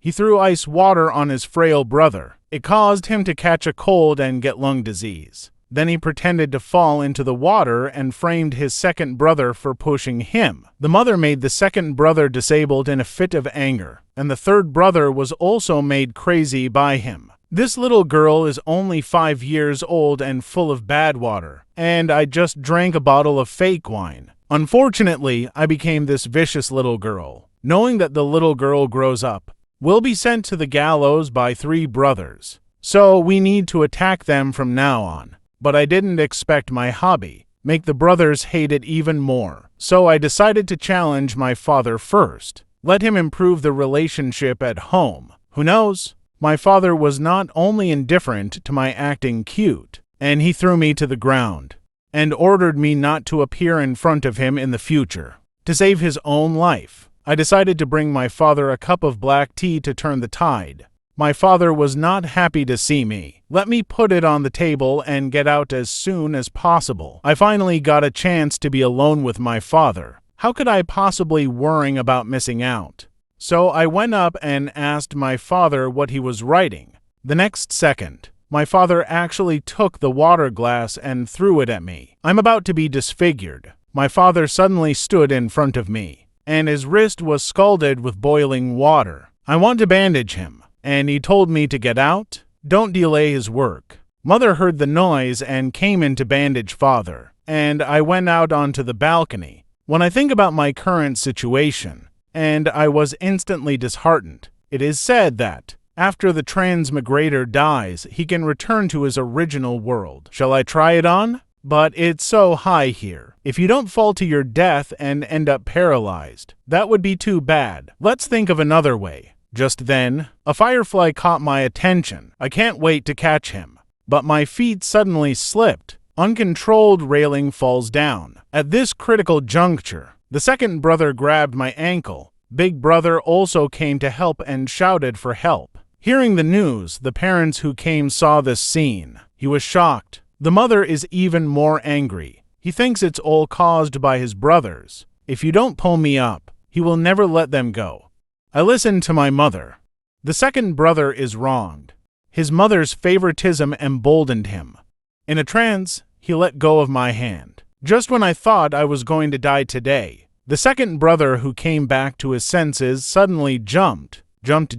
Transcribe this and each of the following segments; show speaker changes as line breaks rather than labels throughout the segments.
He threw ice water on his frail brother. It caused him to catch a cold and get lung disease. Then he pretended to fall into the water and framed his second brother for pushing him. The mother made the second brother disabled in a fit of anger, and the third brother was also made crazy by him. This little girl is only 5 years old and full of bad water, and I just drank a bottle of fake wine. Unfortunately, I became this vicious little girl. Knowing that the little girl grows up, will be sent to the gallows by 3 brothers. So we need to attack them from now on. But I didn't expect my hobby make the brothers hate it even more. So I decided to challenge my father first. Let him improve the relationship at home. Who knows? My father was not only indifferent to my acting cute, and he threw me to the ground and ordered me not to appear in front of him in the future. To save his own life, I decided to bring my father a cup of black tea to turn the tide. My father was not happy to see me. Let me put it on the table and get out as soon as possible. I finally got a chance to be alone with my father. How could I possibly worry about missing out? So I went up and asked my father what he was writing. The next second, my father actually took the water glass and threw it at me. I'm about to be disfigured. My father suddenly stood in front of me, and his wrist was scalded with boiling water. I want to bandage him, and he told me to get out. Don't delay his work. Mother heard the noise and came in to bandage father, and I went out onto the balcony. When I think about my current situation, and I was instantly disheartened. It is said that after the transmigrator dies, he can return to his original world. Shall I try it on? But it's so high here. If you don't fall to your death and end up paralyzed, that would be too bad. Let's think of another way. Just then, a firefly caught my attention. I can't wait to catch him. But my feet suddenly slipped. Uncontrolled railing falls down. At this critical juncture, the second brother grabbed my ankle. Big brother also came to help and shouted for help. Hearing the news, the parents who came saw this scene. He was shocked. The mother is even more angry. He thinks it's all caused by his brothers. If you don't pull me up, he will never let them go. I listened to my mother. The second brother is wronged. His mother's favoritism emboldened him. In a trance, he let go of my hand. Just when I thought I was going to die today, the second brother who came back to his senses suddenly jumped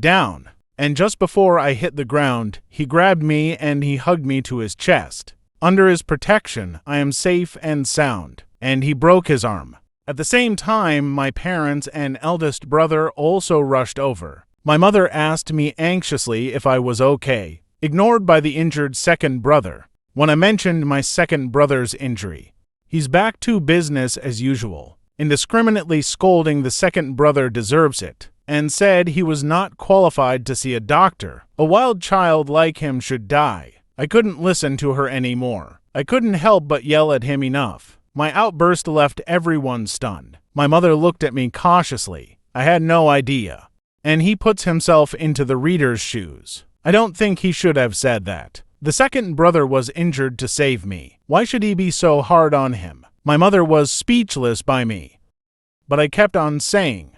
down, and just before I hit the ground, he grabbed me and he hugged me to his chest. Under his protection, I am safe and sound, and he broke his arm. At the same time, my parents and eldest brother also rushed over. My mother asked me anxiously if I was okay, ignored by the injured second brother. When I mentioned my second brother's injury, he's back to business as usual, indiscriminately scolding the second brother deserves it, and said he was not qualified to see a doctor. A wild child like him should die. I couldn't listen to her anymore. I couldn't help but yell at him enough. My outburst left everyone stunned. My mother looked at me cautiously. I had no idea. And he puts himself into the reader's shoes. I don't think he should have said that. The second brother was injured to save me. Why should he be so hard on him? My mother was speechless by me. But I kept on saying,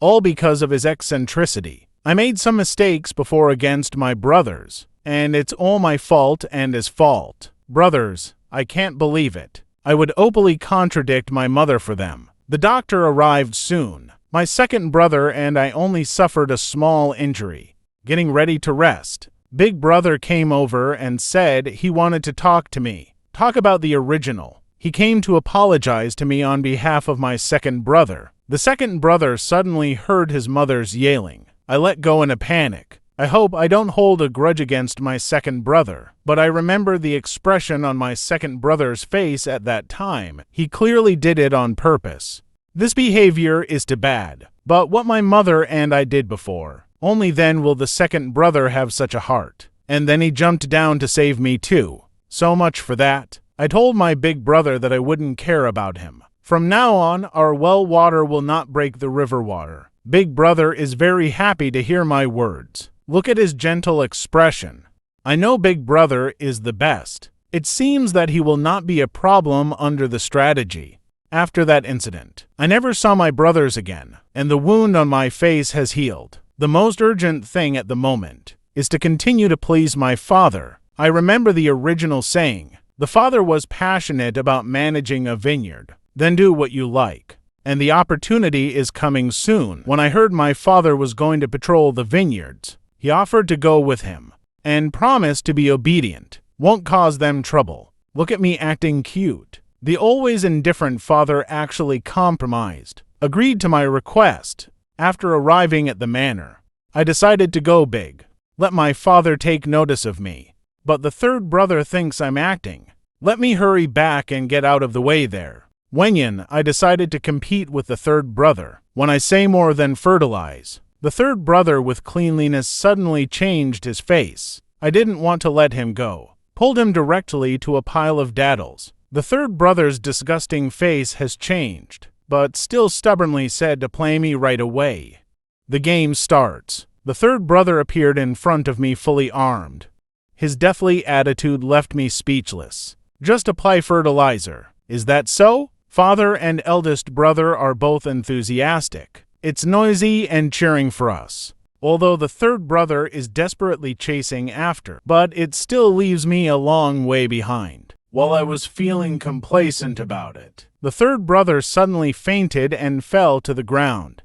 all because of his eccentricity. I made some mistakes before against my brothers, and it's all my fault and his fault. Brothers, I can't believe it. I would openly contradict my mother for them. The doctor arrived soon. My second brother and I only suffered a small injury, getting ready to rest. Big brother came over and said he wanted to talk to me. Talk about the original. He came to apologize to me on behalf of my second brother. The second brother suddenly heard his mother's yelling. I let go in a panic. I hope I don't hold a grudge against my second brother, but I remember the expression on my second brother's face at that time. He clearly did it on purpose. This behavior is too bad, but what my mother and I did before. Only then will the second brother have such a heart. And then he jumped down to save me too. So much for that. I told my big brother that I wouldn't care about him. From now on, our well water will not break the river water. Big brother is very happy to hear my words. Look at his gentle expression. I know big brother is the best. It seems that he will not be a problem under the strategy. After that incident, I never saw my brothers again, and the wound on my face has healed. The most urgent thing at the moment is to continue to please my father. I remember the original saying, the father was passionate about managing a vineyard. Then do what you like. And the opportunity is coming soon. When I heard my father was going to patrol the vineyards, he offered to go with him and promised to be obedient, won't cause them trouble. Look at me acting cute. The always indifferent father actually compromised, agreed to my request. After arriving at the manor, I decided to go big. Let my father take notice of me. But the third brother thinks I'm acting. Let me hurry back and get out of the way there. Wenyan, I decided to compete with the third brother. When I say more than fertilize, the third brother with cleanliness suddenly changed his face. I didn't want to let him go. Pulled him directly to a pile of daddles. The third brother's disgusting face has changed, but still stubbornly said to play me right away. The game starts. The third brother appeared in front of me fully armed. His deathly attitude left me speechless. Just apply fertilizer. Is that so? Father and eldest brother are both enthusiastic. It's noisy and cheering for us, although the third brother is desperately chasing after, but it still leaves me a long way behind. While I was feeling complacent about it, the third brother suddenly fainted and fell to the ground,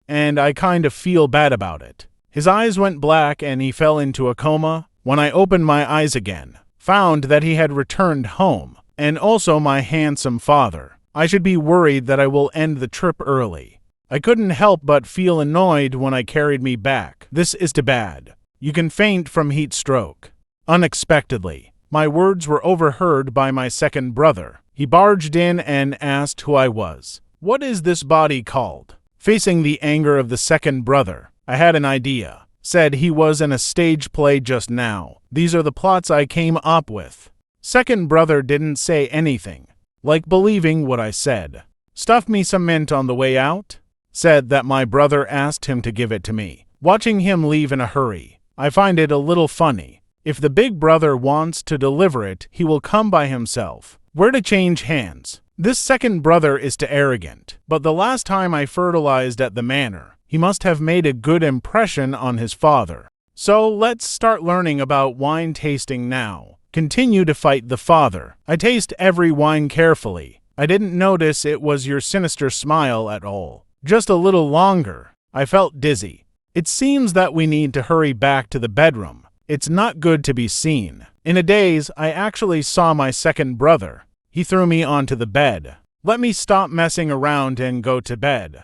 and I kind of feel bad about it. His eyes went black and he fell into a coma. When I opened my eyes again, found that he had returned home, and also my handsome father. I should be worried that I will end the trip early. I couldn't help but feel annoyed when I carried me back. This is too bad. You can faint from heat stroke. Unexpectedly, my words were overheard by my second brother. He barged in and asked who I was. What is this body called? Facing the anger of the second brother, I had an idea. Said he was in a stage play just now. These are the plots I came up with. Second brother didn't say anything, like believing what I said. Stuff me some mint on the way out? Said that my brother asked him to give it to me. Watching him leave in a hurry, I find it a little funny. If the big brother wants to deliver it, he will come by himself. Where to change hands? This second brother is too arrogant. But the last time I fertilized at the manor, he must have made a good impression on his father. So let's start learning about wine tasting now. Continue to fight the father. I taste every wine carefully. I didn't notice it was your sinister smile at all. Just a little longer. I felt dizzy. It seems that we need to hurry back to the bedroom. It's not good to be seen. In a daze, I actually saw my second brother. He threw me onto the bed. Let me stop messing around and go to bed.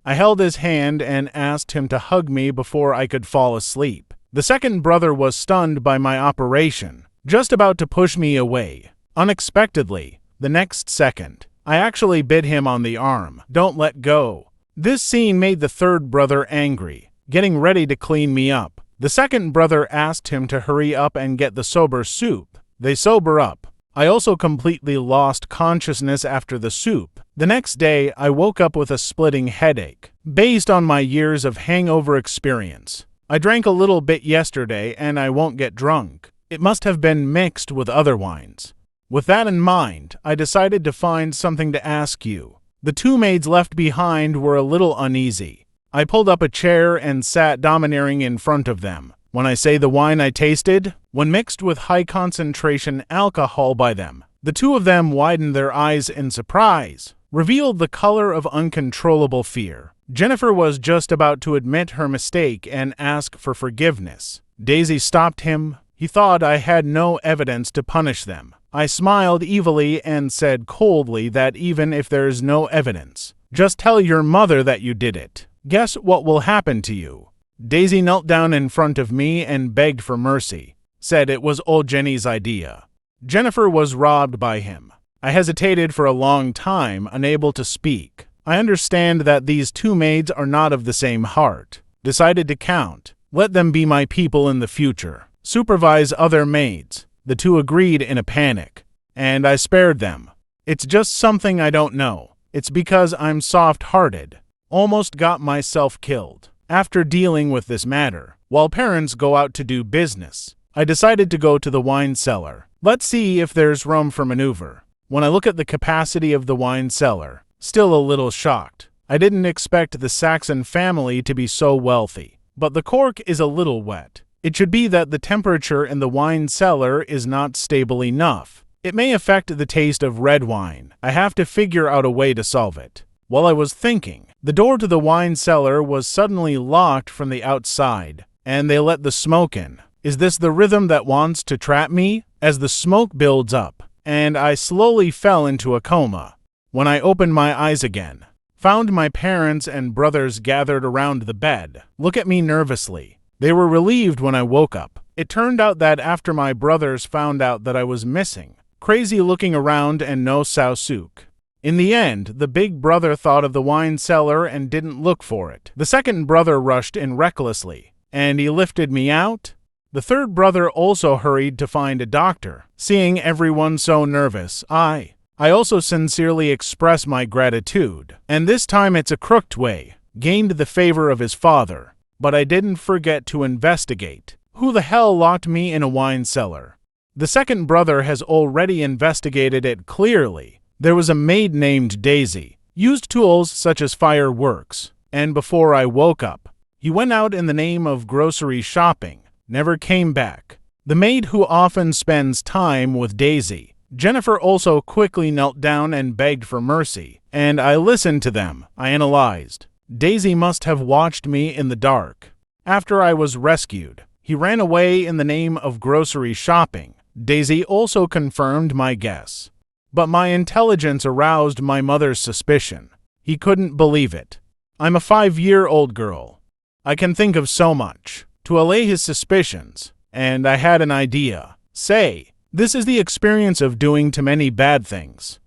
I held his hand and asked him to hug me before I could fall asleep. The second brother was stunned by my operation, just about to push me away. Unexpectedly, the next second, I actually bit him on the arm. Don't let go. This scene made the third brother angry, getting ready to clean me up. The second brother asked him to hurry up and get the sober soup. They sober up. I also completely lost consciousness after the soup. The next day, I woke up with a splitting headache, based on my years of hangover experience. I drank a little bit yesterday and I won't get drunk. It must have been mixed with other wines. With that in mind, I decided to find something to ask you. The two maids left behind were a little uneasy. I pulled up a chair and sat domineering in front of them. When I say the wine I tasted, when mixed with high-concentration alcohol by them, the two of them widened their eyes in surprise, revealed the color of uncontrollable fear. Jennifer was just about to admit her mistake and ask for forgiveness. Daisy stopped him. He thought I had no evidence to punish them. I smiled evilly and said coldly that even if there's no evidence, just tell your mother that you did it. Guess what will happen to you? Daisy knelt down in front of me and begged for mercy, said it was old Jenny's idea. Jennifer was robbed by him. I hesitated for a long time, unable to speak. I understand that these two maids are not of the same heart. Decided to count. Let them be my people in the future. Supervise other maids. The two agreed in a panic, and I spared them. It's just something I don't know. It's because I'm soft-hearted. Almost got myself killed. After dealing with this matter, while parents go out to do business, I decided to go to the wine cellar. Let's see if there's room for maneuver. When I look at the capacity of the wine cellar, still a little shocked. I didn't expect the Saxon family to be so wealthy. but the cork is a little wet. It should be that the temperature in the wine cellar is not stable enough. It may affect the taste of red wine. I have to figure out a way to solve it. While I was thinking, the door to the wine cellar was suddenly locked from the outside, and they let the smoke in. Is this the rhythm that wants to trap me? As the smoke builds up, and I slowly fell into a coma. When I opened my eyes again, found my parents and brothers gathered around the bed. Look at me nervously. They were relieved when I woke up. It turned out that after my brothers found out that I was missing, crazy looking around and no Saosuk. In the end, the big brother thought of the wine cellar and didn't look for it. The second brother rushed in recklessly, and he lifted me out. The third brother also hurried to find a doctor. Seeing everyone so nervous, I also sincerely express my gratitude, and this time it's a crooked way, gained the favor of his father. But I didn't forget to investigate. Who the hell locked me in a wine cellar? The second brother has already investigated it clearly. There was a maid named Daisy, used tools such as fireworks, and before I woke up, he went out in the name of grocery shopping, never came back. The maid who often spends time with Daisy, Jennifer, also quickly knelt down and begged for mercy, and I listened to them. I analyzed. Daisy must have watched me in the dark. After I was rescued, he ran away in the name of grocery shopping. Daisy also confirmed my guess. But my intelligence aroused my mother's suspicion. He couldn't believe it. I'm a 5-year-old girl. I can think of so much. To allay his suspicions, and I had an idea. Say, this is the experience of doing too many bad things.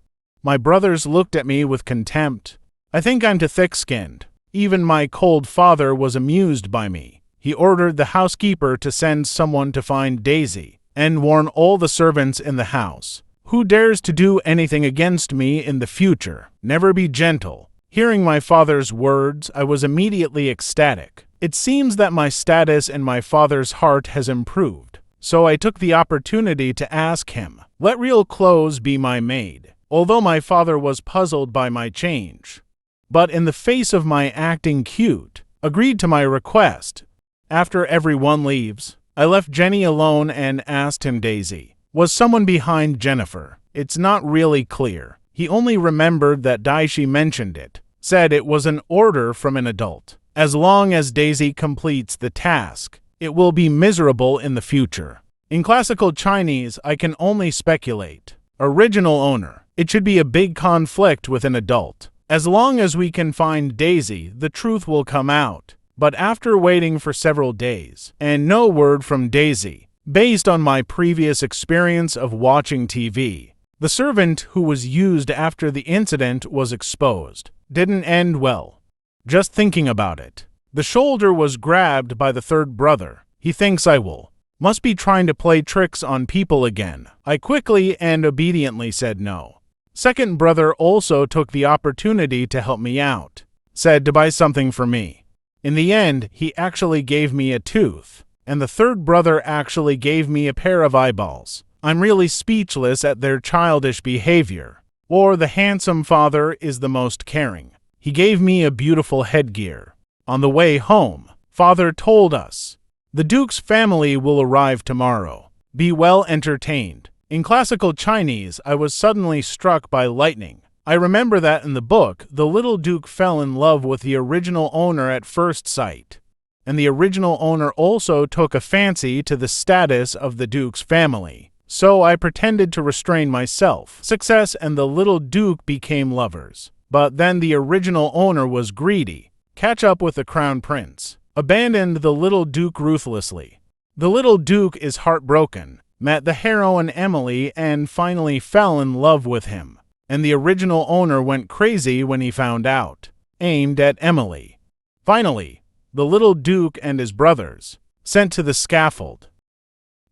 My brothers looked at me with contempt. I think I'm too thick-skinned. Even my cold father was amused by me. He ordered the housekeeper to send someone to find Daisy, and warn all the servants in the house. Who dares to do anything against me in the future? Never be gentle. Hearing my father's words, I was immediately ecstatic. It seems that my status in my father's heart has improved, so I took the opportunity to ask him, let real clothes be my maid, although my father was puzzled by my change. But in the face of my acting cute, agreed to my request. After everyone leaves, I left Jenny alone and asked him Daisy. Was someone behind Jennifer? It's not really clear. He only remembered that Daishi mentioned it, said it was an order from an adult. As long as Daisy completes the task, it will be miserable in the future. In classical Chinese, I can only speculate. Original owner. It should be a big conflict with an adult. As long as we can find Daisy, the truth will come out. But after waiting for several days, and no word from Daisy, based on my previous experience of watching TV, the servant who was used after the incident was exposed. Didn't end well. Just thinking about it. The shoulder was grabbed by the third brother. He thinks I will. Must be trying to play tricks on people again. I quickly and obediently said no. Second brother also took the opportunity to help me out. Said to buy something for me. In the end, he actually gave me a tooth. And the third brother actually gave me a pair of eyeballs. I'm really speechless at their childish behavior. Or the handsome father is the most caring. He gave me a beautiful headgear. On the way home, father told us, the Duke's family will arrive tomorrow. Be well entertained. In classical Chinese, I was suddenly struck by lightning. I remember that in the book, the little Duke fell in love with the original owner at first sight. And the original owner also took a fancy to the status of the Duke's family. So I pretended to restrain myself. Success and the little Duke became lovers. But then the original owner was greedy. Catch up with the crown prince. Abandoned the little Duke ruthlessly. The little Duke is heartbroken. Met the heroine Emily and finally fell in love with him. And the original owner went crazy when he found out. Aimed at Emily. Finally, the little Duke and his brothers sent to the scaffold.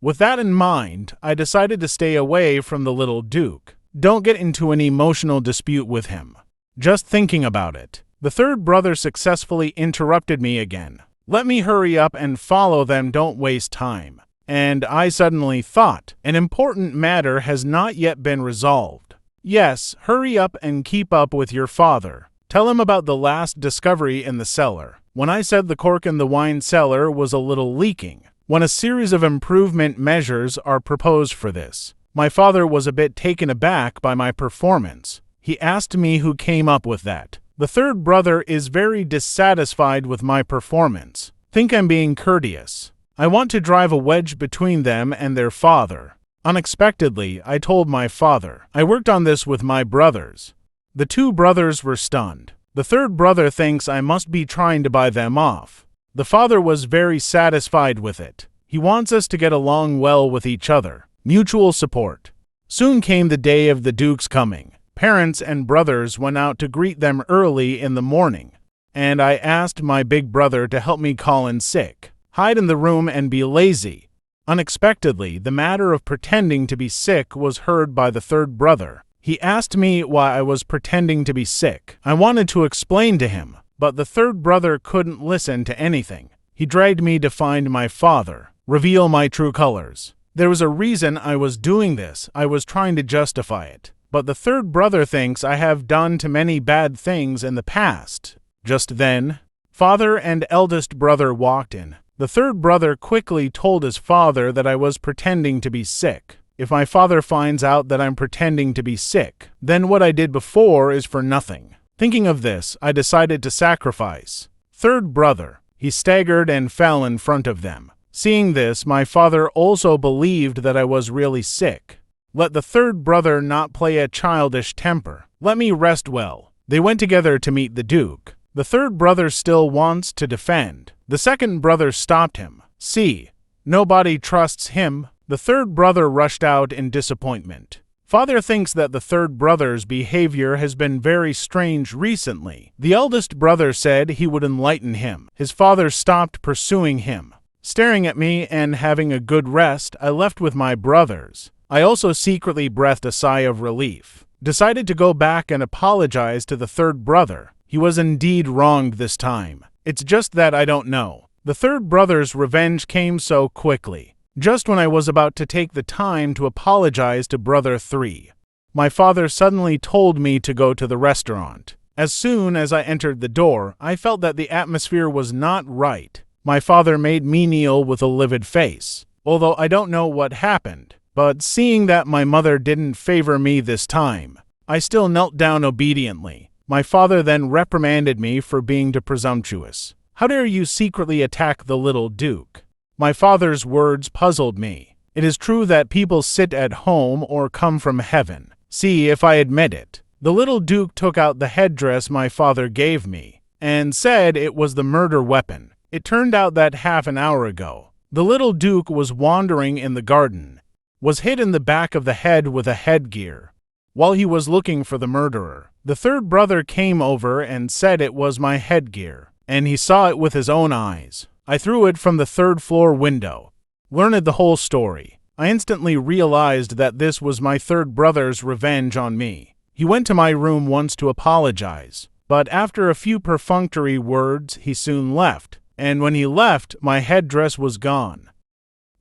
With that in mind, I decided to stay away from the little Duke. Don't get into an emotional dispute with him. Just thinking about it. The third brother successfully interrupted me again. Let me hurry up and follow them, don't waste time. And I suddenly thought, an important matter has not yet been resolved. Yes, hurry up and keep up with your father. Tell him about the last discovery in the cellar. When I said the cork in the wine cellar was a little leaking, when a series of improvement measures are proposed for this. My father was a bit taken aback by my performance. He asked me who came up with that. The third brother is very dissatisfied with my performance. Think I'm being courteous. I want to drive a wedge between them and their father. Unexpectedly, I told my father. I worked on this with my brothers. The two brothers were stunned. The third brother thinks I must be trying to buy them off. The father was very satisfied with it. He wants us to get along well with each other. Mutual support. Soon came the day of the Duke's coming. Parents and brothers went out to greet them early in the morning, and I asked my big brother to help me call in sick, hide in the room and be lazy. Unexpectedly, the matter of pretending to be sick was heard by the third brother. He asked me why I was pretending to be sick. I wanted to explain to him, but the third brother couldn't listen to anything. He dragged me to find my father, reveal my true colors. There was a reason I was doing this. I was trying to justify it. But the third brother thinks I have done too many bad things in the past. Just then, father and eldest brother walked in. The third brother quickly told his father that I was pretending to be sick. If my father finds out that I'm pretending to be sick, then what I did before is for nothing. Thinking of this, I decided to sacrifice. Third brother. He staggered and fell in front of them. Seeing this, my father also believed that I was really sick. Let the third brother not play a childish temper. Let me rest well. They went together to meet the Duke. The third brother still wants to defend. The second brother stopped him. See, nobody trusts him. The third brother rushed out in disappointment. Father thinks that the third brother's behavior has been very strange recently. The eldest brother said he would enlighten him. His father stopped pursuing him. Staring at me and having a good rest, I left with my brothers. I also secretly breathed a sigh of relief. Decided to go back and apologize to the third brother. He was indeed wronged this time. It's just that I don't know. The third brother's revenge came so quickly. Just when I was about to take the time to apologize to brother 3, my father suddenly told me to go to the restaurant. As soon as I entered the door, I felt that the atmosphere was not right. My father made me kneel with a livid face. Although I don't know what happened, but seeing that my mother didn't favor me this time, I still knelt down obediently. My father then reprimanded me for being too presumptuous. How dare you secretly attack the little Duke? My father's words puzzled me. It is true that people sit at home or come from heaven. See if I admit it. The little Duke took out the headdress my father gave me and said it was the murder weapon. It turned out that half an hour ago, the little Duke was wandering in the garden, was hit in the back of the head with a headgear. While he was looking for the murderer, the third brother came over and said it was my headgear, and he saw it with his own eyes. I threw it from the third-floor window. Learned the whole story. I instantly realized that this was my third brother's revenge on me. He went to my room once to apologize, but after a few perfunctory words, he soon left, and when he left, my headdress was gone.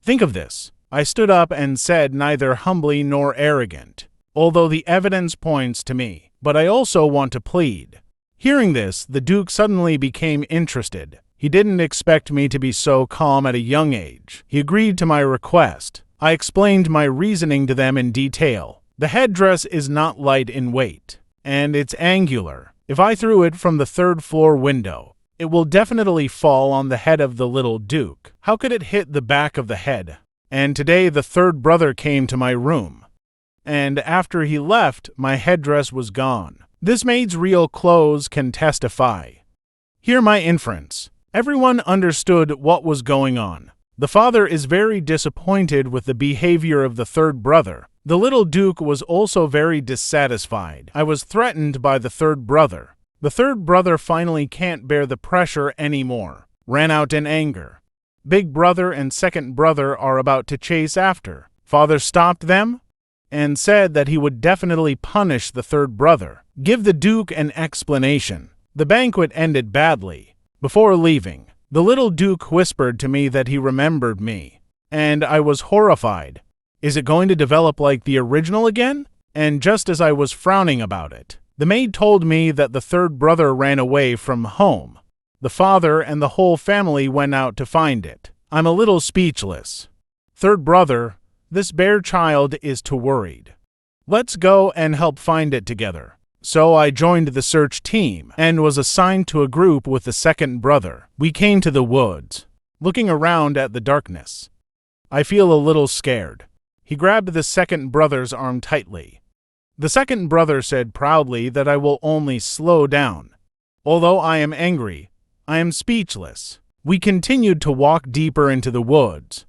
Think of this. I stood up and said neither humbly nor arrogant, although the evidence points to me, but I also want to plead. Hearing this, the Duke suddenly became interested. He didn't expect me to be so calm at a young age. He agreed to my request. I explained my reasoning to them in detail. The headdress is not light in weight, and it's angular. If I threw it from the third-floor window, it will definitely fall on the head of the little Duke. How could it hit the back of the head? And today the third brother came to my room, and after he left, my headdress was gone. This maid's real clothes can testify. Hear my inference. Everyone understood what was going on. The father is very disappointed with the behavior of the third brother. The little Duke was also very dissatisfied. I was threatened by the third brother. The third brother finally can't bear the pressure anymore. Ran out in anger. Big brother and second brother are about to chase after. Father stopped them and said that he would definitely punish the third brother. Give the Duke an explanation. The banquet ended badly. Before leaving, the little Duke whispered to me that he remembered me, and I was horrified. Is it going to develop like the original again? And just as I was frowning about it, The maid told me that the third brother ran away from home. The father and the whole family went out to find it. I'm a little speechless. Third brother, this bear child is too worried. Let's go and help find it together. So I joined the search team and was assigned to a group with the second brother. We came to the woods, looking around at the darkness. I feel a little scared. He grabbed the second brother's arm tightly. The second brother said proudly that I will only slow down. Although I am angry, I am speechless. We continued to walk deeper into the woods.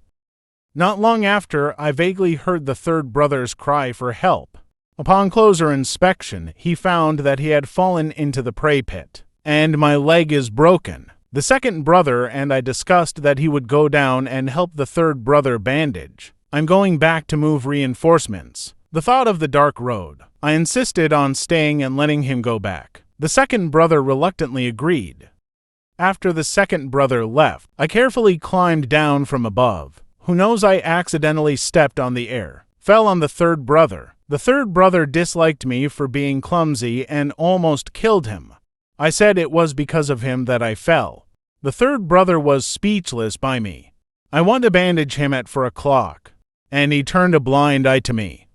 Not long after, I vaguely heard the third brother's cry for help. Upon closer inspection, he found that he had fallen into the prey pit, and my leg is broken. The second brother and I discussed that he would go down and help the third brother bandage. I'm going back to move reinforcements. The thought of the dark road. I insisted on staying and letting him go back. The second brother reluctantly agreed. After the second brother left, I carefully climbed down from above. Who knows, I accidentally stepped on the air, fell on the third brother. The third brother disliked me for being clumsy and almost killed him. I said it was because of him that I fell. The third brother was speechless by me. I wanted to bandage him at 4 o'clock, and he turned a blind eye to me.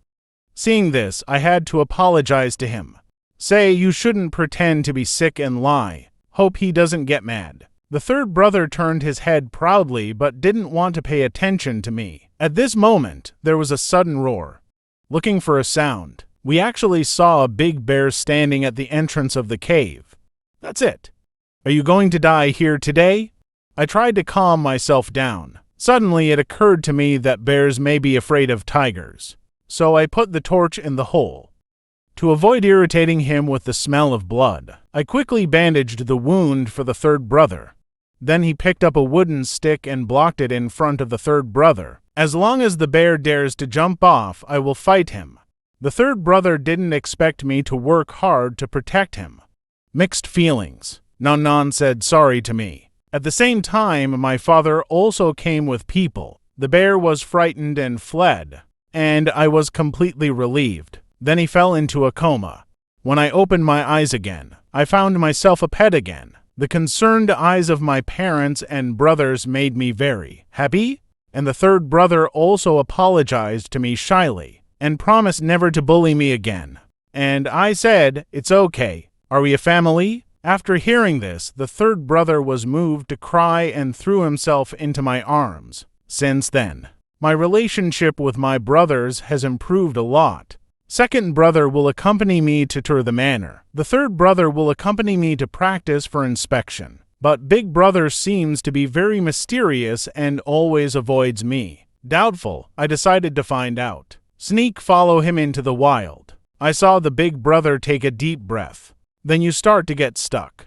Seeing this, I had to apologize to him. Say you shouldn't pretend to be sick and lie. Hope he doesn't get mad. The third brother turned his head proudly but didn't want to pay attention to me. At this moment, there was a sudden roar. Looking for a sound, we actually saw a big bear standing at the entrance of the cave. That's it. Are you going to die here today? I tried to calm myself down. Suddenly it occurred to me that bears may be afraid of tigers. So I put the torch in the hole. To avoid irritating him with the smell of blood, I quickly bandaged the wound for the third brother. Then he picked up a wooden stick and blocked it in front of the third brother. As long as the bear dares to jump off, I will fight him. The third brother didn't expect me to work hard to protect him. Mixed feelings. Nan said sorry to me. At the same time, my father also came with people. The bear was frightened and fled, and I was completely relieved. Then he fell into a coma. When I opened my eyes again, I found myself a pet again. The concerned eyes of my parents and brothers made me very happy, and the third brother also apologized to me shyly and promised never to bully me again. And I said, it's okay. Are we a family? After hearing this, the third brother was moved to cry and threw himself into my arms. Since then, my relationship with my brothers has improved a lot. Second brother will accompany me to tour the manor. The third brother will accompany me to practice for inspection. But big brother seems to be very mysterious and always avoids me. Doubtful, I decided to find out. Sneak follow him into the wild. I saw the big brother take a deep breath. Then you start to get stuck.